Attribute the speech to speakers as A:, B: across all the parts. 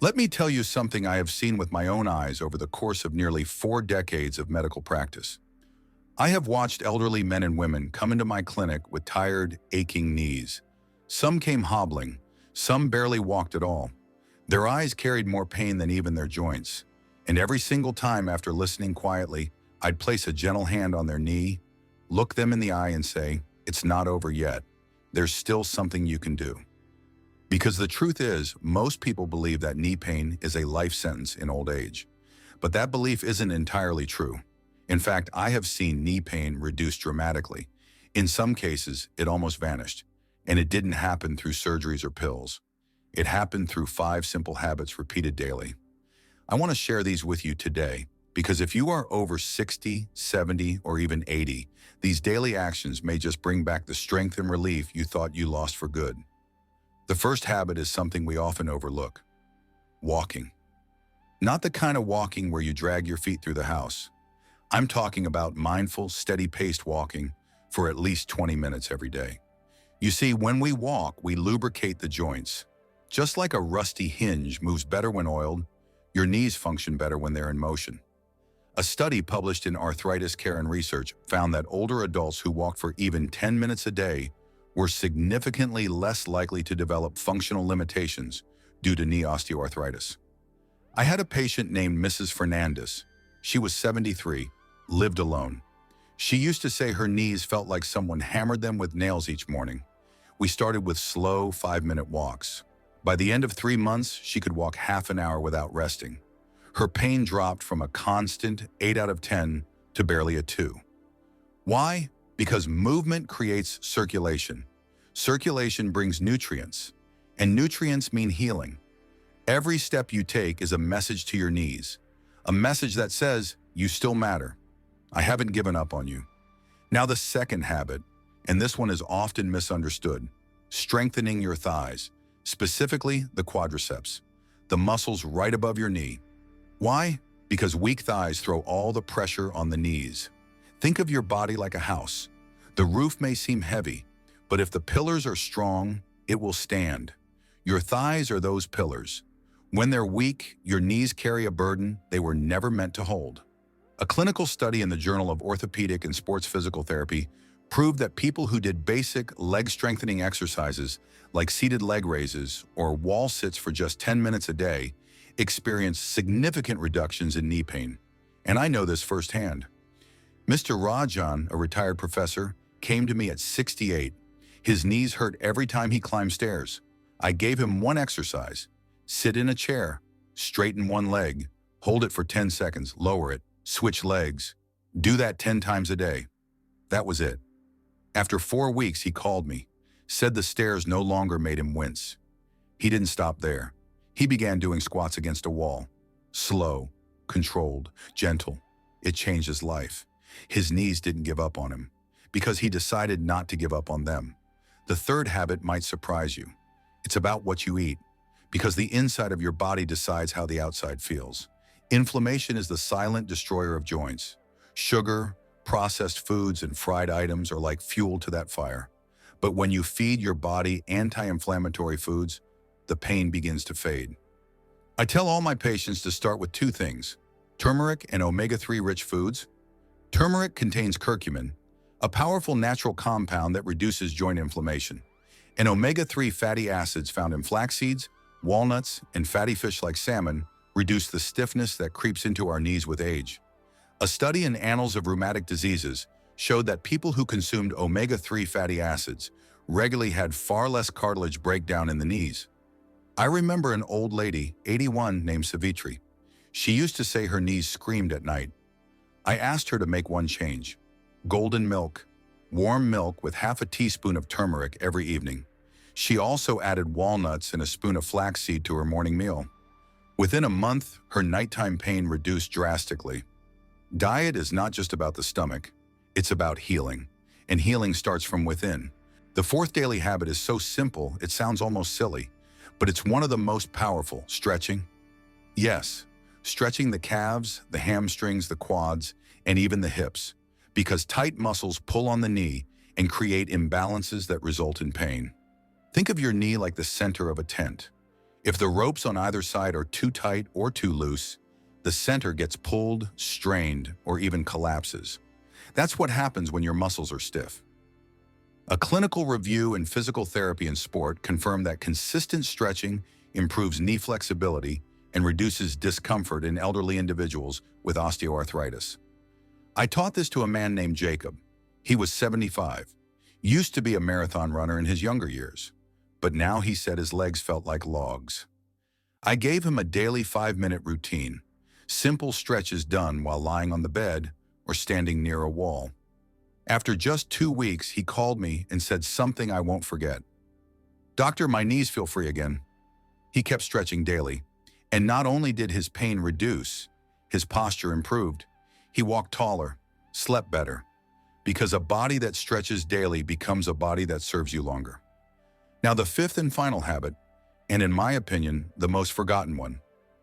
A: Let me tell you something I have seen with my own eyes over the course of nearly 4 decades of medical practice. I have watched elderly men and women come into my clinic with tired, aching knees. Some came hobbling, some barely walked at all. Their eyes carried more pain than even their joints. And every single time after listening quietly, I'd place a gentle hand on their knee, look them in the eye and say, "It's not over yet. There's still something you can do." Because the truth is, most people believe that knee pain is a life sentence in old age. But that belief isn't entirely true. In fact, I have seen knee pain reduce dramatically. In some cases, it almost vanished. And it didn't happen through surgeries or pills. It happened through 5 simple habits repeated daily. I want to share these with you today because if you are over 60, 70, or even 80, these daily actions may just bring back the strength and relief you thought you lost for good. The first habit is something we often overlook: walking. Not the kind of walking where you drag your feet through the house. I'm talking about mindful, steady-paced walking for at least 20 minutes every day. You see, when we walk, we lubricate the joints. Just like a rusty hinge moves better when oiled, your knees function better when they're in motion. A study published in Arthritis Care and Research found that older adults who walked for even 10 minutes a day were significantly less likely to develop functional limitations due to knee osteoarthritis. I had a patient named Mrs. Fernandez. She was 73, lived alone. She used to say her knees felt like someone hammered them with nails each morning. We started with slow 5-minute walks. By the end of 3 months, she could walk half an hour without resting. Her pain dropped from a constant 8 out of 10 to barely a 2. Why? Because movement creates circulation. Circulation brings nutrients, and nutrients mean healing. Every step you take is a message to your knees, a message that says, you still matter. I haven't given up on you. Now the second habit, and this one is often misunderstood: strengthening your thighs, specifically the quadriceps, the muscles right above your knee. Why? Because weak thighs throw all the pressure on the knees. Think of your body like a house. The roof may seem heavy, but if the pillars are strong, it will stand. Your thighs are those pillars. When they're weak, your knees carry a burden they were never meant to hold. A clinical study in the Journal of Orthopedic and Sports Physical Therapy proved that people who did basic leg-strengthening exercises like seated leg raises or wall sits for just 10 minutes a day experienced significant reductions in knee pain. And I know this firsthand. Mr. Rajan, a retired professor, came to me at 68. His knees hurt every time he climbed stairs. I gave him one exercise: sit in a chair, straighten one leg, hold it for 10 seconds, lower it, switch legs. Do that 10 times a day. That was it. After 4 weeks, he called me, said the stairs no longer made him wince. He didn't stop there. He began doing squats against a wall. Slow, controlled, gentle. It changed his life. His knees didn't give up on him because he decided not to give up on them. The third habit might surprise you. It's about what you eat, because the inside of your body decides how the outside feels. Inflammation is the silent destroyer of joints. Sugar, processed foods, and fried items are like fuel to that fire. But when you feed your body anti-inflammatory foods, the pain begins to fade. I tell all my patients to start with 2 things: turmeric and omega-3 rich foods. Turmeric contains curcumin, a powerful natural compound that reduces joint inflammation, and omega-3 fatty acids found in flax seeds, walnuts, and fatty fish like salmon reduce the stiffness that creeps into our knees with age. A study in Annals of Rheumatic Diseases showed that people who consumed omega-3 fatty acids regularly had far less cartilage breakdown in the knees. I remember an old lady, 81, named Savitri. She used to say her knees screamed at night. I asked her to make one change: golden milk, warm milk with half a teaspoon of turmeric every evening. She also added walnuts and a spoon of flaxseed to her morning meal. Within a month, her nighttime pain reduced drastically. Diet is not just about the stomach, it's about healing, and healing starts from within. The fourth daily habit is so simple it sounds almost silly, but it's one of the most powerful: stretching. Yes, stretching the calves, the hamstrings, the quads, and even the hips, because tight muscles pull on the knee and create imbalances that result in pain. Think of your knee like the center of a tent. If the ropes on either side are too tight or too loose, the center gets pulled, strained, or even collapses. That's what happens when your muscles are stiff. A clinical review in physical therapy and sport confirmed that consistent stretching improves knee flexibility and reduces discomfort in elderly individuals with osteoarthritis. I taught this to a man named Jacob. He was 75, used to be a marathon runner in his younger years, but now he said his legs felt like logs. I gave him a daily 5-minute routine, simple stretches done while lying on the bed or standing near a wall. After just 2 weeks, he called me and said something I won't forget. "Doctor, my knees feel free again." He kept stretching daily, and not only did his pain reduce, his posture improved. He walked taller, slept better, because a body that stretches daily becomes a body that serves you longer. Now, the fifth and final habit, and in my opinion, the most forgotten one: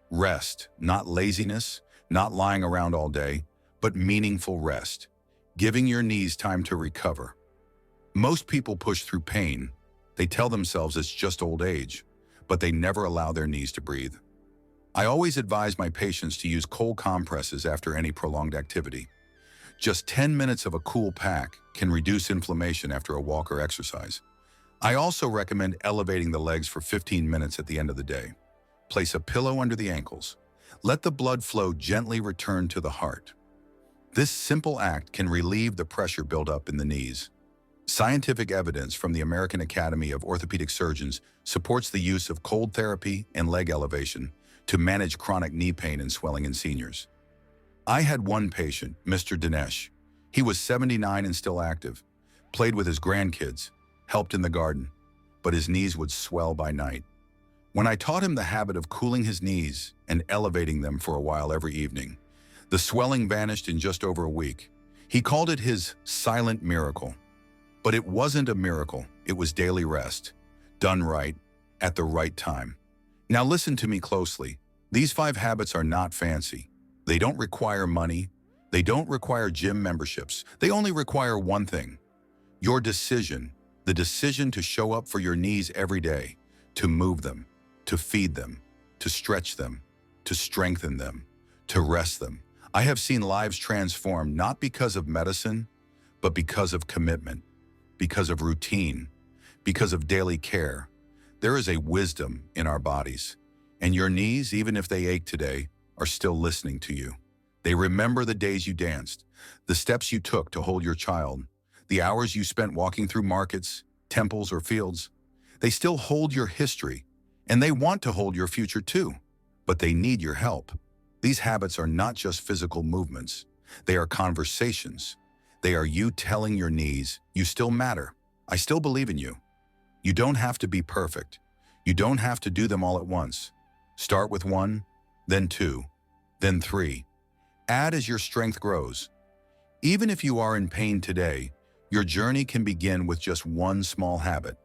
A: rest. Not laziness, not lying around all day, but meaningful rest, giving your knees time to recover. Most people push through pain. They tell themselves it's just old age, but they never allow their knees to breathe. I always advise my patients to use cold compresses after any prolonged activity. Just 10 minutes of a cool pack can reduce inflammation after a walk or exercise. I also recommend elevating the legs for 15 minutes at the end of the day. Place a pillow under the ankles. Let the blood flow gently return to the heart. This simple act can relieve the pressure buildup in the knees. Scientific evidence from the American Academy of Orthopedic Surgeons supports the use of cold therapy and leg elevation to manage chronic knee pain and swelling in seniors. I had one patient, Mr. Dinesh. He was 79 and still active, played with his grandkids, helped in the garden, but his knees would swell by night. When I taught him the habit of cooling his knees and elevating them for a while every evening, the swelling vanished in just over a week. He called it his silent miracle. But it wasn't a miracle, it was daily rest, done right, at the right time. Now listen to me closely. These 5 habits are not fancy. They don't require money. They don't require gym memberships. They only require one thing: your decision, the decision to show up for your knees every day, to move them, to feed them, to stretch them, to strengthen them, to rest them. I have seen lives transformed not because of medicine, but because of commitment, because of routine, because of daily care. There is a wisdom in our bodies, and your knees, even if they ache today, are still listening to you. They remember the days you danced, the steps you took to hold your child, the hours you spent walking through markets, temples, or fields. They still hold your history, and they want to hold your future too, but they need your help. These habits are not just physical movements. They are conversations. They are you telling your knees, you still matter. I still believe in you. You don't have to be perfect. You don't have to do them all at once. Start with 1, then 2, then 3. Add as your strength grows. Even if you are in pain today, your journey can begin with just one small habit.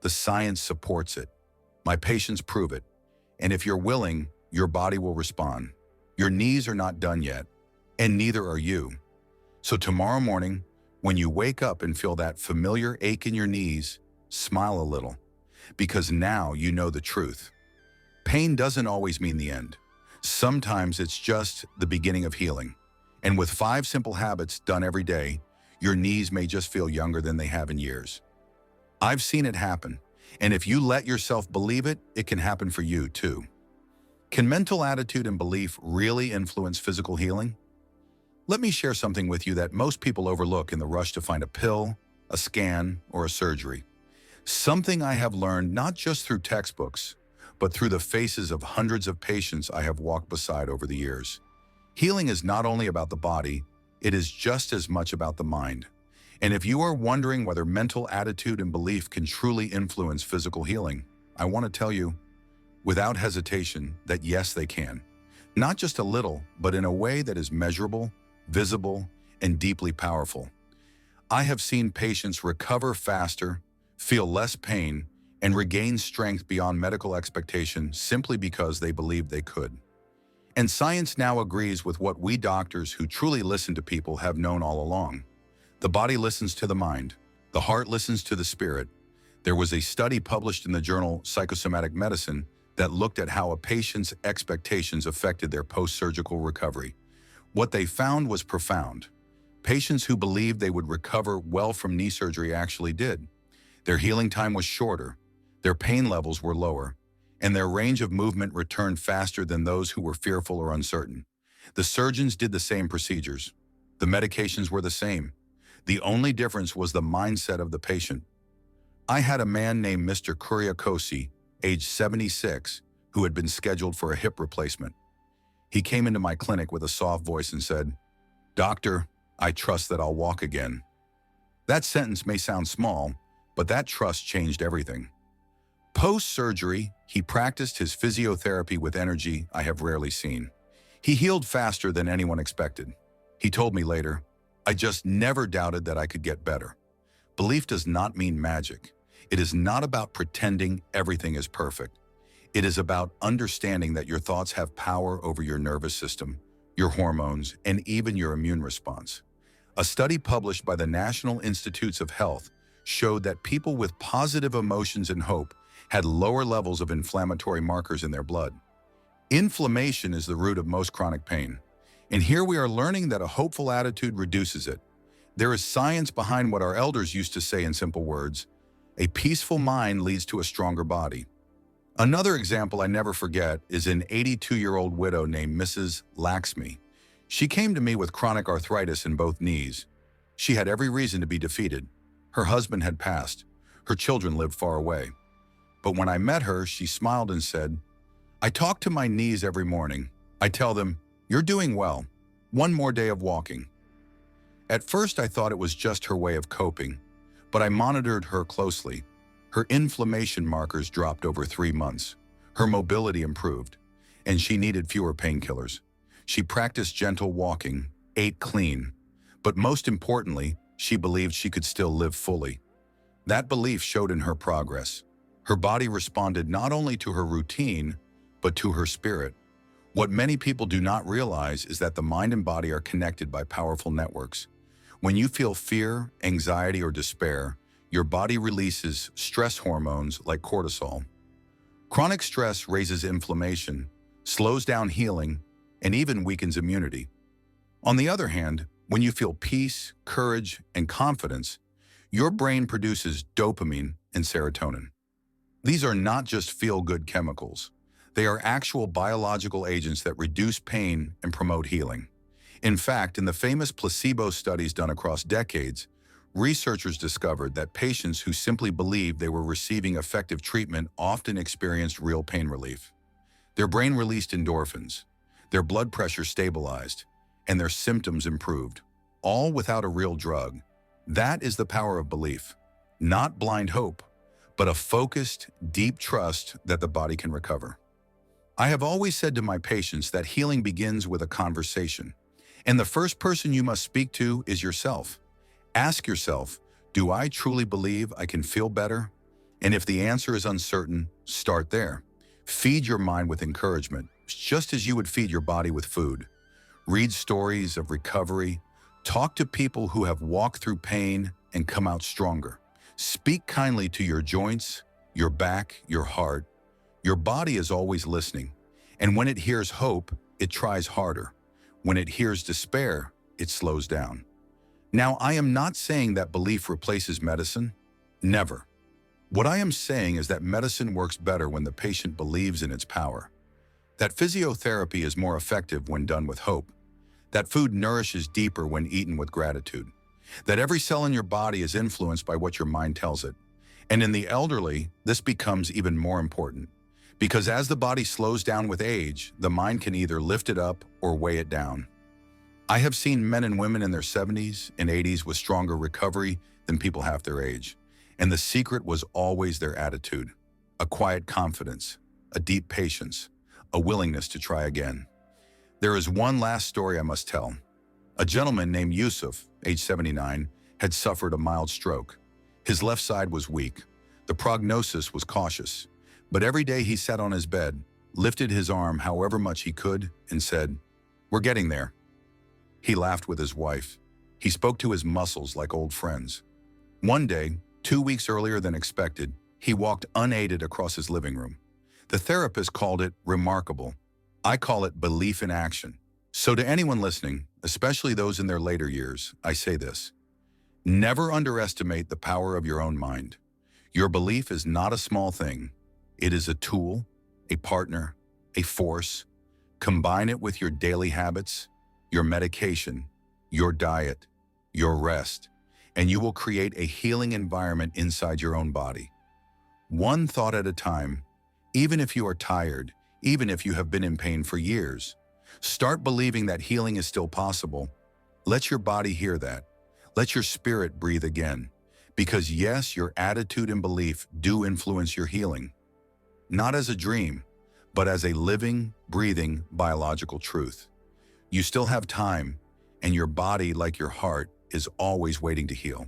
A: The science supports it. My patients prove it. And if you're willing, your body will respond. Your knees are not done yet, and neither are you. So tomorrow morning, when you wake up and feel that familiar ache in your knees, smile a little, because now you know the truth. Pain doesn't always mean the end. Sometimes it's just the beginning of healing. And with 5 simple habits done every day, your knees may just feel younger than they have in years. I've seen it happen, and if you let yourself believe it, it can happen for you too. Can mental attitude and belief really influence physical healing? Let me share something with you that most people overlook in the rush to find a pill, a scan, or a surgery. Something I have learned not just through textbooks, but through the faces of hundreds of patients I have walked beside over the years. Healing is not only about the body, it is just as much about the mind. And if you are wondering whether mental attitude and belief can truly influence physical healing, I want to tell you, without hesitation, that yes, they can. Not just a little, but in a way that is measurable, visible, and deeply powerful. I have seen patients recover faster, feel less pain, and regain strength beyond medical expectation simply because they believed they could. And science now agrees with what we doctors who truly listen to people have known all along. The body listens to the mind. The heart listens to the spirit. There was a study published in the journal Psychosomatic Medicine that looked at how a patient's expectations affected their post-surgical recovery. What they found was profound. Patients who believed they would recover well from knee surgery actually did. Their healing time was shorter, their pain levels were lower, and their range of movement returned faster than those who were fearful or uncertain. The surgeons did the same procedures. The medications were the same. The only difference was the mindset of the patient. I had a man named Mr. Kuriakosi, age 76, who had been scheduled for a hip replacement. He came into my clinic with a soft voice and said, "Doctor, I trust that I'll walk again." That sentence may sound small, but that trust changed everything. Post-surgery, he practiced his physiotherapy with energy I have rarely seen. He healed faster than anyone expected. He told me later, "I just never doubted that I could get better." Belief does not mean magic. It is not about pretending everything is perfect. It is about understanding that your thoughts have power over your nervous system, your hormones, and even your immune response. A study published by the National Institutes of Health showed that people with positive emotions and hope had lower levels of inflammatory markers in their blood. Inflammation is the root of most chronic pain. And here we are learning that a hopeful attitude reduces it. There is science behind what our elders used to say in simple words: a peaceful mind leads to a stronger body. Another example I never forget is an 82-year-old widow named Mrs. Laxmi. She came to me with chronic arthritis in both knees. She had every reason to be defeated. Her husband had passed. Her children lived far away. But when I met her, she smiled and said, "I talk to my knees every morning. I tell them, 'You're doing well. One more day of walking.'" At first, I thought it was just her way of coping, but I monitored her closely. Her inflammation markers dropped over 3 months. Her mobility improved, and she needed fewer painkillers. She practiced gentle walking, ate clean, but most importantly, she believed she could still live fully. That belief showed in her progress. Her body responded not only to her routine, but to her spirit. What many people do not realize is that the mind and body are connected by powerful networks. When you feel fear, anxiety, or despair, your body releases stress hormones like cortisol. Chronic stress raises inflammation, slows down healing, and even weakens immunity. On the other hand, when you feel peace, courage, and confidence, your brain produces dopamine and serotonin. These are not just feel-good chemicals. They are actual biological agents that reduce pain and promote healing. In fact, in the famous placebo studies done across decades, researchers discovered that patients who simply believed they were receiving effective treatment often experienced real pain relief. Their brain released endorphins, their blood pressure stabilized, and their symptoms improved, all without a real drug. That is the power of belief, not blind hope, but a focused, deep trust that the body can recover. I have always said to my patients that healing begins with a conversation, and the first person you must speak to is yourself. Ask yourself, do I truly believe I can feel better? And if the answer is uncertain, start there. Feed your mind with encouragement, just as you would feed your body with food. Read stories of recovery. Talk to people who have walked through pain and come out stronger. Speak kindly to your joints, your back, your heart. Your body is always listening, and when it hears hope, it tries harder. When it hears despair, it slows down. Now, I am not saying that belief replaces medicine. Never. What I am saying is that medicine works better when the patient believes in its power. That physiotherapy is more effective when done with hope. That food nourishes deeper when eaten with gratitude. That every cell in your body is influenced by what your mind tells it. And in the elderly, this becomes even more important. Because as the body slows down with age, the mind can either lift it up or weigh it down. I have seen men and women in their 70s and 80s with stronger recovery than people half their age. And the secret was always their attitude, a quiet confidence, a deep patience, a willingness to try again. There is one last story I must tell. A gentleman named Yusuf, age 79, had suffered a mild stroke. His left side was weak. The prognosis was cautious. But every day he sat on his bed, lifted his arm however much he could, and said, "We're getting there." He laughed with his wife. He spoke to his muscles like old friends. One day, 2 weeks earlier than expected, he walked unaided across his living room. The therapist called it remarkable. I call it belief in action. So to anyone listening, especially those in their later years, I say this: never underestimate the power of your own mind. Your belief is not a small thing. It is a tool, a partner, a force. Combine it with your daily habits, your medication, your diet, your rest, and you will create a healing environment inside your own body. One thought at a time, even if you are tired, even if you have been in pain for years. Start believing that healing is still possible. Let your body hear that. Let your spirit breathe again. Because yes, your attitude and belief do influence your healing. Not as a dream, but as a living, breathing, biological truth. You still have time, and your body, like your heart, is always waiting to heal.